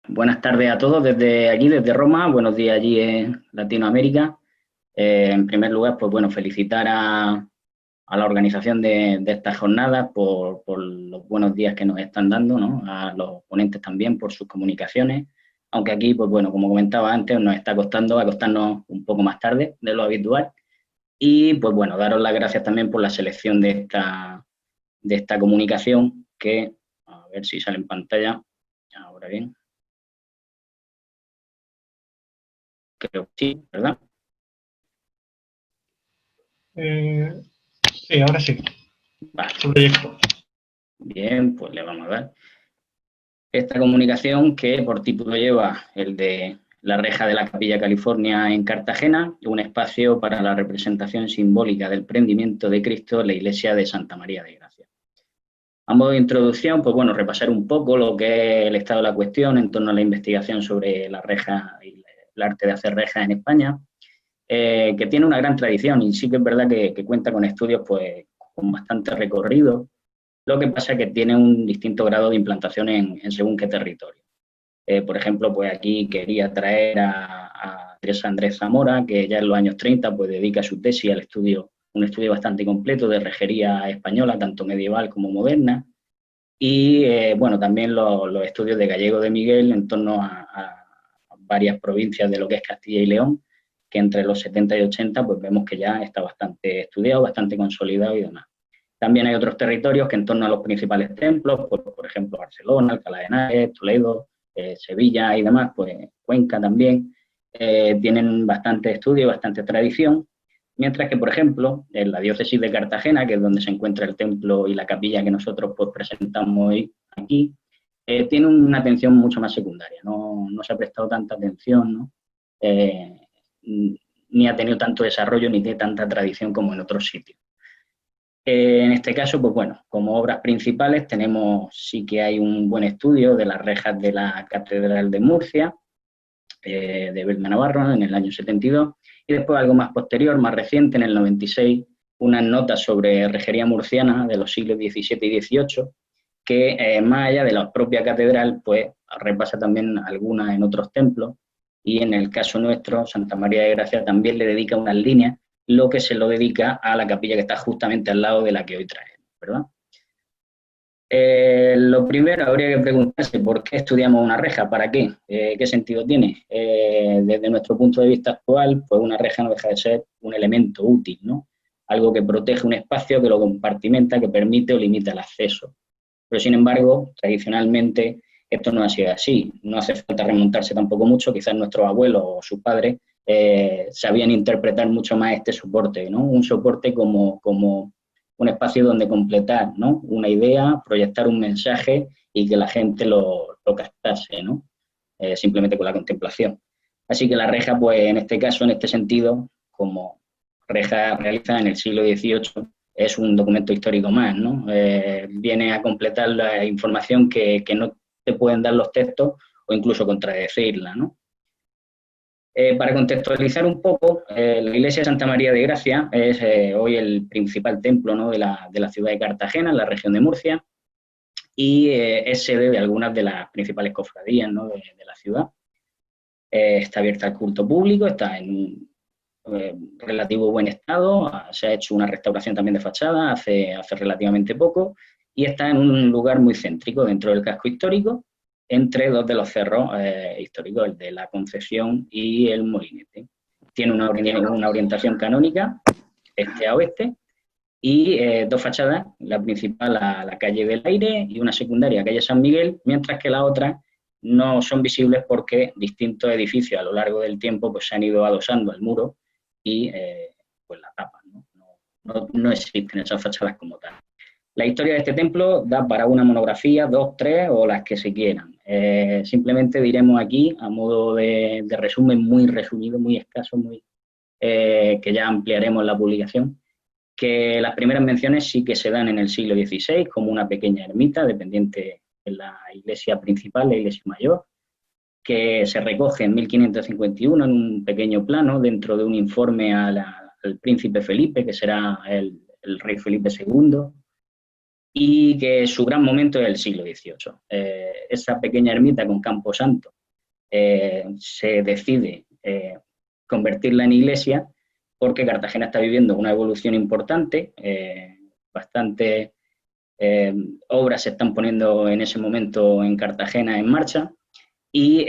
Buenas tardes a todos desde aquí, desde Roma. Buenos días allí en Latinoamérica. En primer lugar, pues bueno, felicitar a la organización de estas jornadas por los buenos días que nos están dando, ¿no? A los ponentes también por sus comunicaciones. Aunque aquí, pues bueno, como comentaba antes, nos está costando acostarnos un poco más tarde de lo habitual. Y pues bueno, daros las gracias también por la selección de esta comunicación que, a ver si sale en pantalla, ahora bien. Creo que sí, ¿verdad? Eh, sí, ahora sí. Vale, Su proyecto. bien, pues le vamos a dar. Esta comunicación que por título lleva el de la reja de la Capilla California en Cartagena, un espacio para la representación simbólica del prendimiento de Cristo en la iglesia de Santa María de Gracia. A modo de introducción, pues bueno, repasar un poco lo que es el estado de la cuestión en torno a la investigación sobre la reja y el arte de hacer rejas en España, que tiene una gran tradición y sí que es verdad que cuenta con estudios pues con bastante recorrido. Lo que pasa es que tiene un distinto grado de implantación en según qué territorio. Por ejemplo, pues aquí quería traer a Teresa Andrés Zamora, que ya en los años 30 pues dedica su tesis al estudio, un estudio bastante completo de rejería española, tanto medieval como moderna, y bueno, también los estudios de Gallego de Miguel en torno a varias provincias de lo que es Castilla y León, que entre los 70 y 80 pues vemos que ya está bastante estudiado, bastante consolidado y demás. También hay otros territorios que en torno a los principales templos, por ejemplo Barcelona, Alcalá de Henares, Toledo, Sevilla y demás, pues Cuenca también, tienen bastante estudio, bastante tradición, mientras que, por ejemplo, en la diócesis de Cartagena, que es donde se encuentra el templo y la capilla que nosotros pues, presentamos hoy aquí, tiene una atención mucho más secundaria, no se ha prestado tanta atención, ¿no? Eh, ni ha tenido tanto desarrollo ni tiene tanta tradición como en otros sitios. En este caso, pues bueno, como obras principales tenemos, sí que hay un buen estudio de las rejas de la Catedral de Murcia, de Belma Navarro, en el año 72, y después algo más posterior, más reciente, en el 96, unas notas sobre rejería murciana de los siglos XVII y XVIII, que más allá de la propia catedral, pues repasa también algunas en otros templos, y en el caso nuestro, Santa María de Gracia también le dedica unas líneas, lo que se lo dedica a la capilla que está justamente al lado de la que hoy traemos, ¿verdad? Lo primero habría que preguntarse por qué estudiamos una reja, ¿para qué? ¿Qué sentido tiene? Desde nuestro punto de vista actual, pues una reja no deja de ser un elemento útil, ¿no? Algo que protege un espacio, que lo compartimenta, que permite o limita el acceso. Pero sin embargo, tradicionalmente esto no ha sido así. No hace falta remontarse tampoco mucho, quizás nuestros abuelos o sus padres sabían interpretar mucho más este soporte, ¿no? Un soporte como un espacio donde completar, ¿no? Una idea, proyectar un mensaje y que la gente lo captase, ¿no? Simplemente con la contemplación. Así que la reja, pues en este caso, en este sentido, como reja realizada en el siglo XVIII, es un documento histórico más, ¿no? Viene a completar la información que no te pueden dar los textos o incluso contradecirla, ¿no? Para contextualizar un poco, la iglesia de Santa María de Gracia es hoy el principal templo, ¿no? de la ciudad de Cartagena, en la región de Murcia, y es sede de algunas de las principales cofradías, ¿no? de la ciudad. Está abierta al culto público, está en un relativo buen estado, se ha hecho una restauración también de fachada hace relativamente poco, y está en un lugar muy céntrico dentro del casco histórico, entre dos de los cerros históricos, el de la Concepción y el Molinete. Tiene una orientación canónica, este a oeste, y dos fachadas, la principal a la calle del Aire y una secundaria, calle San Miguel, mientras que las otras no son visibles porque distintos edificios a lo largo del tiempo pues, se han ido adosando al muro y pues la tapan, no existen esas fachadas como tal. La historia de este templo da para una monografía, dos, tres o las que se quieran. Simplemente diremos aquí, a modo de resumen muy resumido, muy escaso, que ya ampliaremos la publicación, que las primeras menciones sí que se dan en el siglo XVI como una pequeña ermita dependiente de la iglesia principal, la iglesia mayor, que se recoge en 1551 en un pequeño plano dentro de un informe al príncipe Felipe, que será el rey Felipe II, y que su gran momento es el siglo XVIII. Esa pequeña ermita con camposanto se decide convertirla en iglesia porque Cartagena está viviendo una evolución importante, bastante obras se están poniendo en ese momento en Cartagena en marcha, y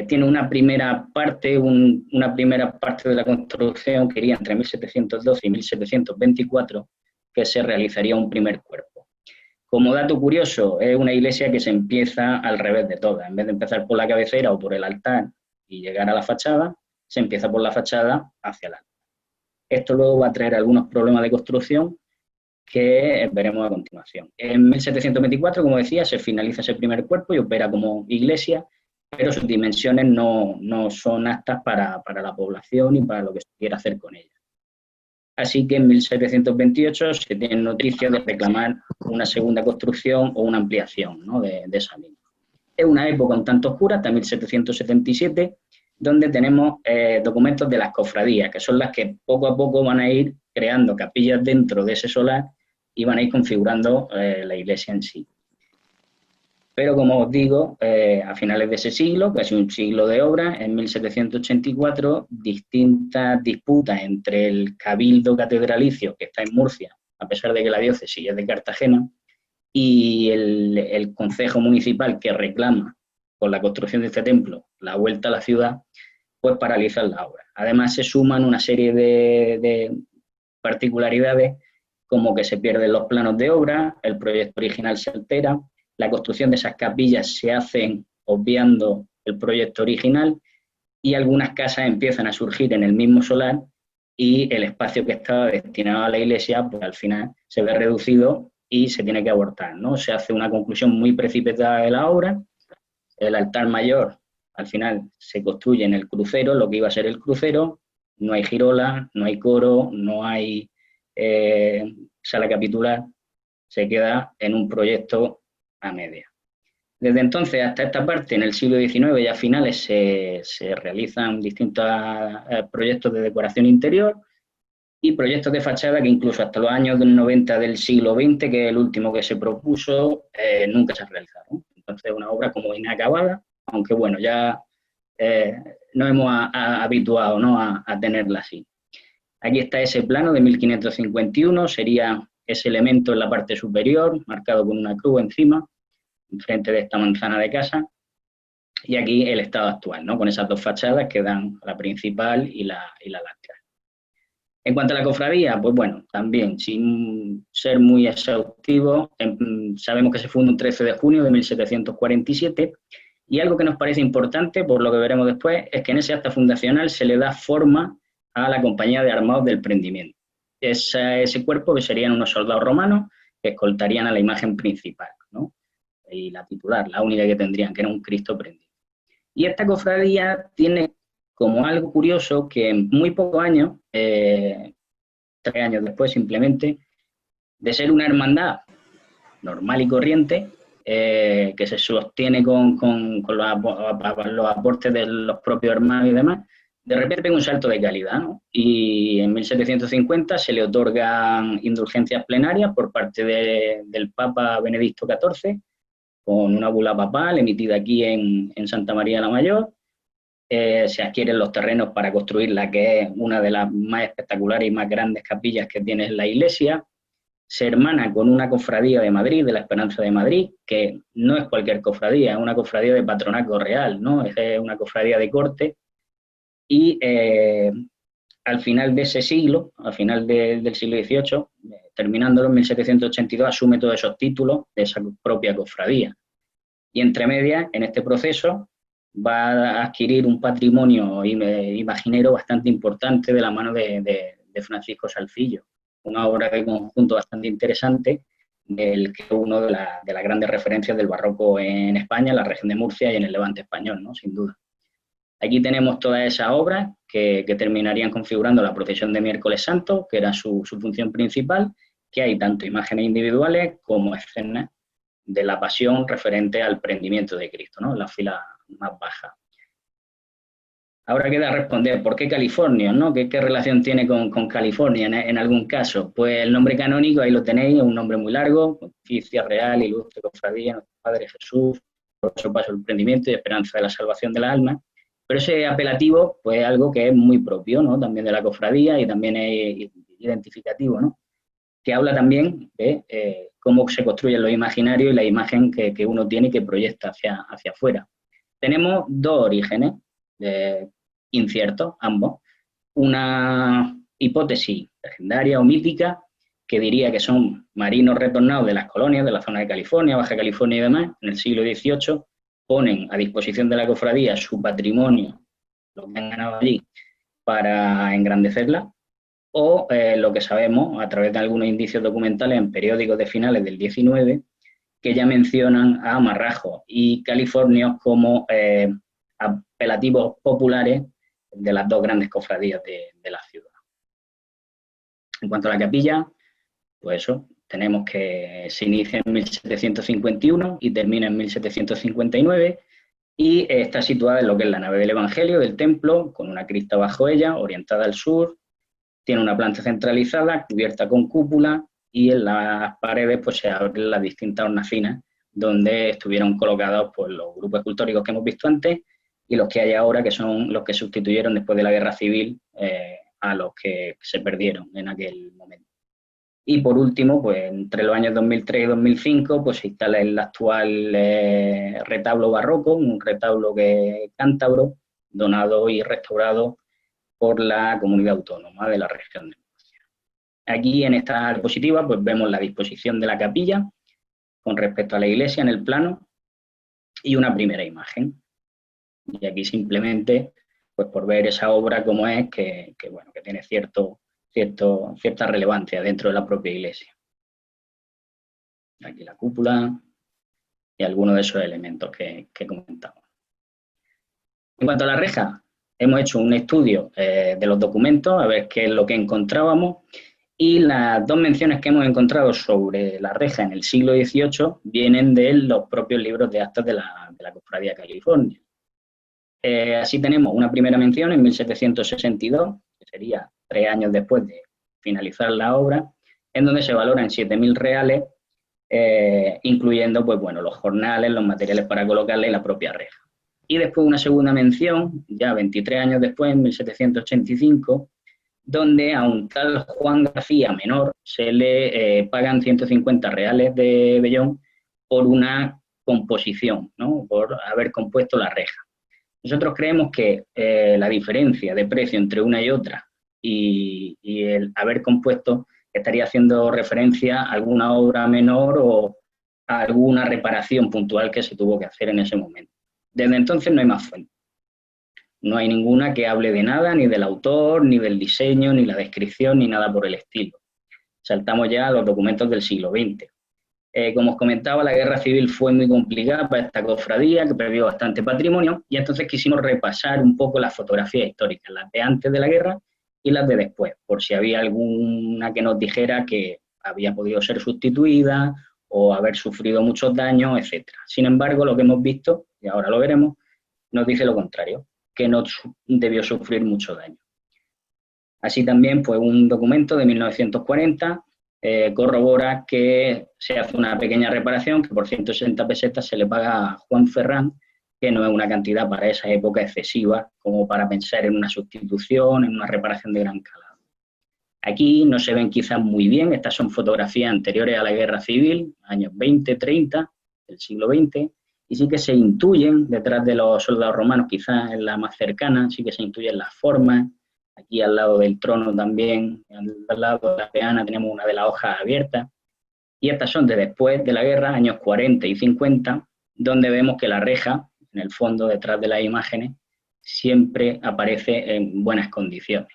tiene una primera parte de la construcción que iría entre 1712 y 1724, que se realizaría un primer cuerpo. Como dato curioso, es una iglesia que se empieza al revés de todas. En vez de empezar por la cabecera o por el altar y llegar a la fachada, se empieza por la fachada hacia el altar. Esto luego va a traer algunos problemas de construcción que veremos a continuación. En 1724, como decía, se finaliza ese primer cuerpo y opera como iglesia, pero sus dimensiones no son aptas para la población y para lo que se quiera hacer con ella. Así que en 1728 se tiene noticia de reclamar una segunda construcción o una ampliación, ¿no?, de esa misma. Es una época un tanto oscura, hasta 1777, donde tenemos documentos de las cofradías, que son las que poco a poco van a ir creando capillas dentro de ese solar y van a ir configurando la iglesia en sí. Pero, como os digo, a finales de ese siglo, casi un siglo de obra, en 1784, distintas disputas entre el Cabildo Catedralicio, que está en Murcia, a pesar de que la diócesis es de Cartagena, y el Concejo Municipal, que reclama con la construcción de este templo la vuelta a la ciudad, pues paralizan la obra. Además, se suman una serie de particularidades, como que se pierden los planos de obra, el proyecto original se altera, la construcción de esas capillas se hacen obviando el proyecto original, y algunas casas empiezan a surgir en el mismo solar, y el espacio que estaba destinado a la iglesia, pues al final se ve reducido y se tiene que abortar, ¿no? Se hace una conclusión muy precipitada de la obra. El altar mayor, al final, se construye en el crucero, lo que iba a ser el crucero. No hay girola, no hay coro, no hay sala capitular. Se queda en un proyecto a media. Desde entonces hasta esta parte, en el siglo XIX y a finales, se realizan distintos proyectos de decoración interior y proyectos de fachada que incluso hasta los años 90 del siglo XX, que es el último que se propuso, nunca se realizaron. Entonces, una obra como inacabada, aunque bueno, ya nos hemos habituado, ¿no?, a tenerla así. Aquí está ese plano de 1551, sería ese elemento en la parte superior, marcado con una cruz encima, enfrente de esta manzana de casa, y aquí el estado actual, ¿no?, con esas dos fachadas que dan la principal y la lateral. En cuanto a la cofradía, pues bueno, también, sin ser muy exhaustivo, sabemos que se funda un 13 de junio de 1747, y algo que nos parece importante, por lo que veremos después, es que en ese acta fundacional se le da forma a la Compañía de Armados del Prendimiento. Ese cuerpo, que serían unos soldados romanos que escoltarían a la imagen principal, ¿no?, y la titular, la única que tendrían, que era un Cristo prendido. Y esta cofradía tiene como algo curioso que en muy pocos años, 3 años después simplemente, de ser una hermandad normal y corriente, que se sostiene con los aportes de los propios hermanos y demás, de repente pega un salto de calidad, ¿no? Y en 1750 se le otorgan indulgencias plenarias por parte del Papa Benedicto XIV, con una bula papal emitida aquí en Santa María la Mayor. Se adquieren los terrenos para construir la que es una de las más espectaculares y más grandes capillas que tiene la iglesia. Se hermana con una cofradía de Madrid, de la Esperanza de Madrid, que no es cualquier cofradía, es una cofradía de patronazgo real, ¿no? Es una cofradía de corte. Y al final de ese siglo, al final del siglo XVIII, terminándolo en 1782, asume todos esos títulos de esa propia cofradía. Y entre medias, en este proceso, va a adquirir un patrimonio imaginero bastante importante de la mano de Francisco Salcillo, una obra de conjunto bastante interesante, del que es uno de las grandes referencias del barroco en España, en la región de Murcia y en el Levante español, ¿no?, sin duda. Aquí tenemos todas esas obras que terminarían configurando la procesión de Miércoles Santo, que era su función principal, que hay tanto imágenes individuales como escenas de la pasión referente al prendimiento de Cristo, ¿no?, en la fila más baja. Ahora queda responder, ¿por qué California, ¿no? ¿Qué relación tiene con California en algún caso? Pues el nombre canónico, ahí lo tenéis, es un nombre muy largo: Pontificia Real Ilustre Cofradía Nuestro Padre Jesús doloroso paso del prendimiento y esperanza de la salvación de la alma. Pero ese apelativo, pues es algo que es muy propio, ¿no? También de la cofradía y también es identificativo, ¿no? Que habla también de cómo se construyen los imaginarios y la imagen que uno tiene y que proyecta hacia afuera. Tenemos dos orígenes inciertos, ambos. Una hipótesis legendaria o mítica que diría que son marinos retornados de las colonias, de la zona de California, Baja California y demás, en el siglo XVIII, ponen a disposición de la cofradía su patrimonio, lo que han ganado allí, para engrandecerla, o lo que sabemos a través de algunos indicios documentales en periódicos de finales del XIX, que ya mencionan a marrajos y californios como apelativos populares de las dos grandes cofradías de la ciudad. En cuanto a la capilla, pues eso, tenemos que se inicia en 1751 y termina en 1759, y está situada en lo que es la nave del Evangelio del templo, con una cripta bajo ella, orientada al sur. Tiene una planta centralizada, cubierta con cúpula, y en las paredes pues, se abren las distintas hornacinas donde estuvieron colocados pues, los grupos escultóricos que hemos visto antes y los que hay ahora, que son los que sustituyeron después de la Guerra Civil a los que se perdieron en aquel momento. Y por último, pues entre los años 2003 y 2005, pues se instala el actual retablo barroco, un retablo cántabro, donado y restaurado por la comunidad autónoma de la región de Murcia. Aquí en esta diapositiva pues vemos la disposición de la capilla con respecto a la iglesia en el plano y una primera imagen. Y aquí simplemente, pues por ver esa obra como es, que tiene cierta relevancia dentro de la propia iglesia. Aquí la cúpula y algunos de esos elementos que comentamos. En cuanto a la reja, hemos hecho un estudio de los documentos, a ver qué es lo que encontrábamos, y las dos menciones que hemos encontrado sobre la reja en el siglo XVIII vienen de los propios libros de actas de la Cofradía de California. Así tenemos una primera mención en 1762, que sería 3 años después de finalizar la obra, en donde se valoran 7.000 reales, incluyendo pues, los jornales, los materiales para colocarle y la propia reja. Y después una segunda mención, ya 23 años después, en 1785, donde a un tal Juan García Menor se le pagan 150 reales de vellón por una composición, ¿no? Por haber compuesto la reja. Nosotros creemos que la diferencia de precio entre una y otra y el haber compuesto estaría haciendo referencia a alguna obra menor o a alguna reparación puntual que se tuvo que hacer en ese momento. Desde entonces no hay más fuentes. No hay ninguna que hable de nada, ni del autor, ni del diseño, ni la descripción, ni nada por el estilo. Saltamos ya a los documentos del siglo XX. Como os comentaba, la guerra civil fue muy complicada para esta cofradía, que perdió bastante patrimonio, y entonces quisimos repasar un poco las fotografías históricas, las de antes de la guerra y las de después, por si había alguna que nos dijera que había podido ser sustituida o haber sufrido muchos daños, etc. Sin embargo, lo que hemos visto, y ahora lo veremos, nos dice lo contrario, que no debió sufrir mucho daño. Así también, pues un documento de 1940 corrobora que se hace una pequeña reparación, que por 160 pesetas se le paga a Juan Ferrán, que no es una cantidad para esa época excesiva como para pensar en una sustitución, en una reparación de gran calado. Aquí no se ven quizás muy bien, estas son fotografías anteriores a la guerra civil, años 20, 30, del siglo XX, y sí que se intuyen, detrás de los soldados romanos, quizás en la más cercana, sí que se intuyen las formas. Aquí al lado del trono también, al lado de la peana, tenemos una de las hojas abiertas. Y estas son de después de la guerra, años 40 y 50, donde vemos que la reja, en el fondo, detrás de las imágenes, siempre aparece en buenas condiciones.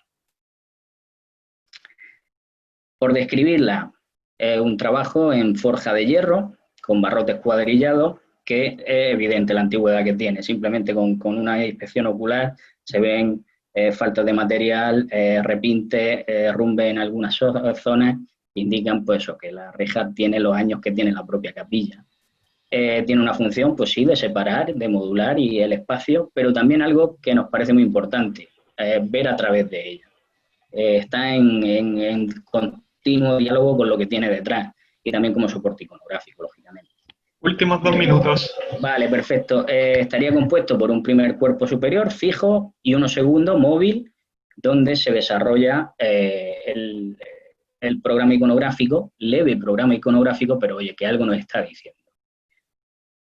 Por describirla, es un trabajo en forja de hierro, con barrotes cuadrillados, que es evidente la antigüedad que tiene. Simplemente con una inspección ocular se ven faltas de material, repintes, rumbe en algunas zonas, indican pues eso, que la reja tiene los años que tiene la propia capilla. Tiene una función, pues sí, de separar, de modular y el espacio, pero también algo que nos parece muy importante, ver a través de ella. Está en continuo diálogo con lo que tiene detrás y también como soporte iconográfico, lógicamente. Últimos 2 minutos. Vale, perfecto. Estaría compuesto por un primer cuerpo superior fijo y uno segundo móvil, donde se desarrolla el programa iconográfico, leve programa iconográfico, pero oye, que algo nos está diciendo.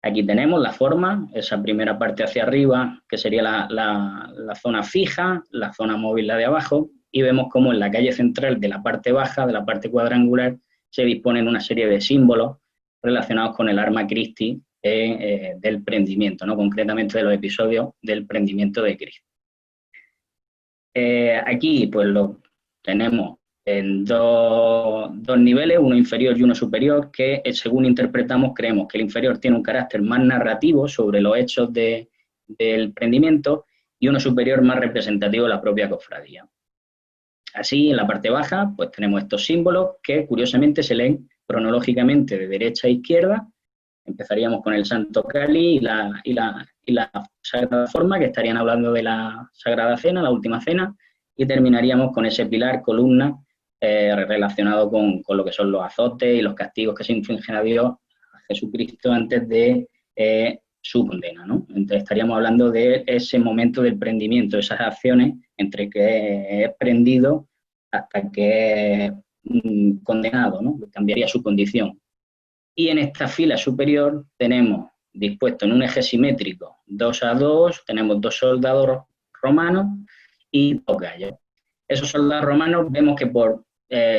Aquí tenemos la forma, esa primera parte hacia arriba, que sería la zona fija, la zona móvil la de abajo, y vemos cómo en la calle central de la parte baja, de la parte cuadrangular, se disponen una serie de símbolos relacionados con el arma Christi del prendimiento, ¿no? Concretamente de los episodios del prendimiento de Cristo. Aquí pues lo tenemos en dos niveles, uno inferior y uno superior, que según interpretamos creemos que el inferior tiene un carácter más narrativo sobre los hechos del prendimiento y uno superior más representativo de la propia cofradía. Así, en la parte baja, pues tenemos estos símbolos que curiosamente se leen cronológicamente de derecha a izquierda. Empezaríamos con el Santo Cali y la Sagrada Forma, que estarían hablando de la Sagrada Cena, la Última Cena, y terminaríamos con ese pilar, columna, relacionado con lo que son los azotes y los castigos que se infligen a Dios, a Jesucristo, antes de su condena, ¿no? Entonces estaríamos hablando de ese momento del prendimiento, esas acciones entre que es prendido hasta que es condenado, ¿no? Cambiaría su condición. Y en esta fila superior tenemos dispuesto en un eje simétrico 2 a 2, tenemos 2 soldados romanos y 2 gallos. Esos soldados romanos vemos que por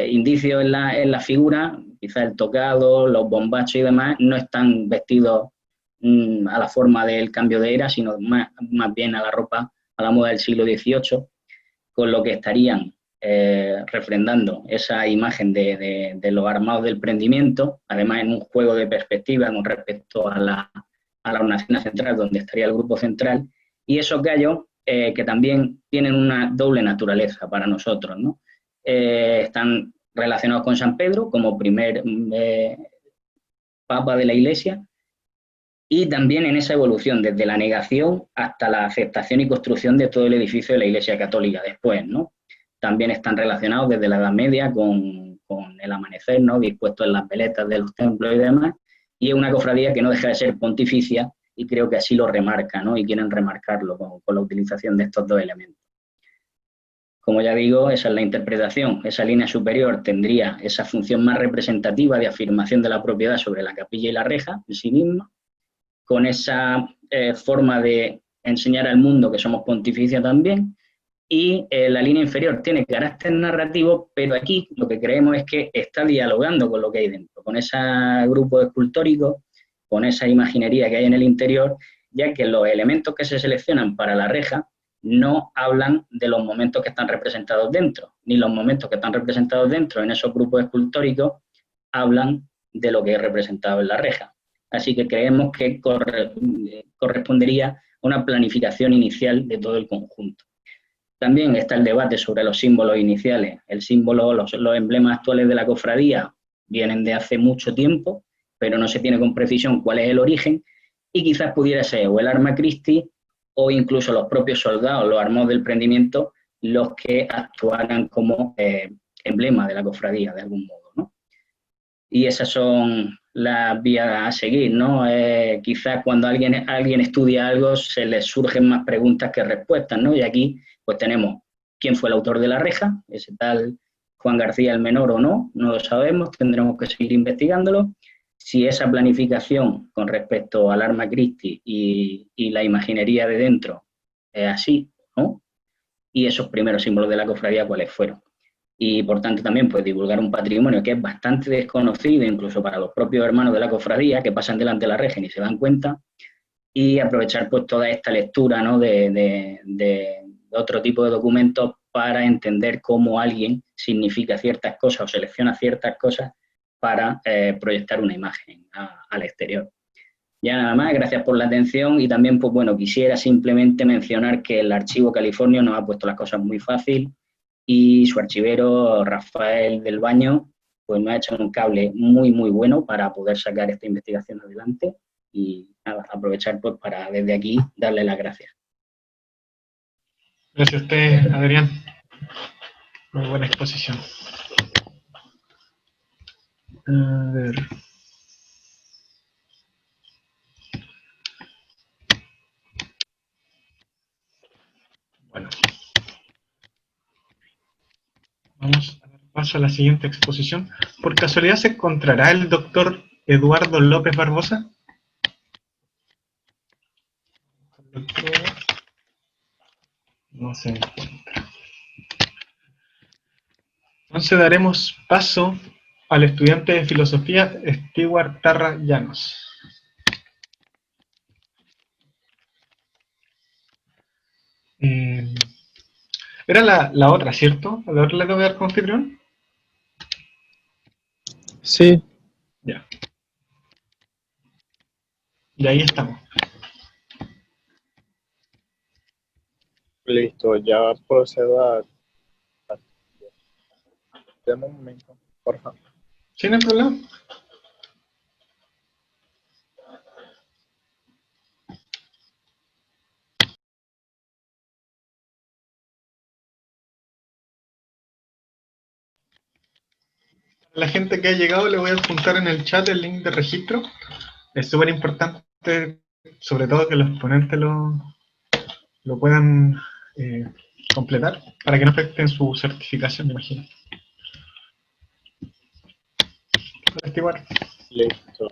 indicios en la figura, quizás el tocado, los bombachos y demás, no están vestidos a la forma del cambio de era, sino más bien a la ropa, a la moda del siglo XVIII, con lo que estarían refrendando esa imagen de los armados del prendimiento, además en un juego de perspectiva con respecto a la hornacina central, donde estaría el grupo central, y esos gallos que también tienen una doble naturaleza para nosotros, ¿no? Están relacionados con San Pedro como primer papa de la Iglesia, y también en esa evolución, desde la negación hasta la aceptación y construcción de todo el edificio de la Iglesia Católica después, ¿no? También están relacionados desde la Edad Media con el amanecer, ¿no? Dispuestos en las veletas de los templos y demás, y es una cofradía que no deja de ser pontificia, y creo que así lo remarca, ¿no? Y quieren remarcarlo con la utilización de estos dos elementos. Como ya digo, esa es la interpretación. Esa línea superior tendría esa función más representativa de afirmación de la propiedad sobre la capilla y la reja en sí misma, con esa forma de enseñar al mundo que somos pontificia también, y la línea inferior tiene carácter narrativo, pero aquí lo que creemos es que está dialogando con lo que hay dentro, con ese grupo escultórico, con esa imaginería que hay en el interior, ya que los elementos que se seleccionan para la reja no hablan de los momentos que están representados dentro, ni los momentos que están representados dentro en esos grupos escultóricos hablan de lo que es representado en la reja. Así que creemos que correspondería a una planificación inicial de todo el conjunto. También está el debate sobre los símbolos iniciales. El símbolo, los emblemas actuales de la cofradía vienen de hace mucho tiempo, pero no se tiene con precisión cuál es el origen, y quizás pudiera ser o el arma Christi o incluso los propios soldados, los armados del prendimiento, los que actuaran como emblema de la cofradía de algún modo, ¿no? Y esas son las vías a seguir, ¿no? Quizás cuando alguien estudia algo se les surgen más preguntas que respuestas, ¿no? Y aquí pues tenemos quién fue el autor de la reja, ese tal Juan García el Menor o no, no lo sabemos, tendremos que seguir investigándolo. Si esa planificación con respecto al arma Christi y la imaginería de dentro es así, ¿no? Y esos primeros símbolos de la cofradía, ¿cuáles fueron? Y por tanto también pues divulgar un patrimonio que es bastante desconocido incluso para los propios hermanos de la cofradía que pasan delante de la reja y se dan cuenta, y aprovechar pues toda esta lectura, ¿no? de otro tipo de documentos para entender cómo alguien significa ciertas cosas o selecciona ciertas cosas para proyectar una imagen al exterior. Ya nada más, gracias por la atención, y también pues bueno, quisiera simplemente mencionar que el Archivo Californio nos ha puesto las cosas muy fácil, y su archivero, Rafael del Baño, pues me ha hecho un cable muy, muy bueno para poder sacar esta investigación adelante, y nada, aprovechar pues para desde aquí darle las gracias. Gracias a usted, Adrián. Muy buena exposición. A ver. Bueno, vamos a dar paso a la siguiente exposición. ¿Por casualidad se encontrará el doctor Eduardo López Barbosa? No se encuentra. Entonces daremos paso al estudiante de filosofía Stewart Tarra Llanos. Era la otra, ¿cierto? ¿A la otra le tengo que dar como anfitrión? Sí. Ya. Y ahí estamos. Listo, ya procedo a... Dame un momento, por favor. ¿Sí, no hay problema? A la gente que ha llegado le voy a apuntar en el chat el link de registro. Es súper importante, sobre todo que los ponentes lo puedan completar para que no afecten su certificación, me imagino. Igual. Listo.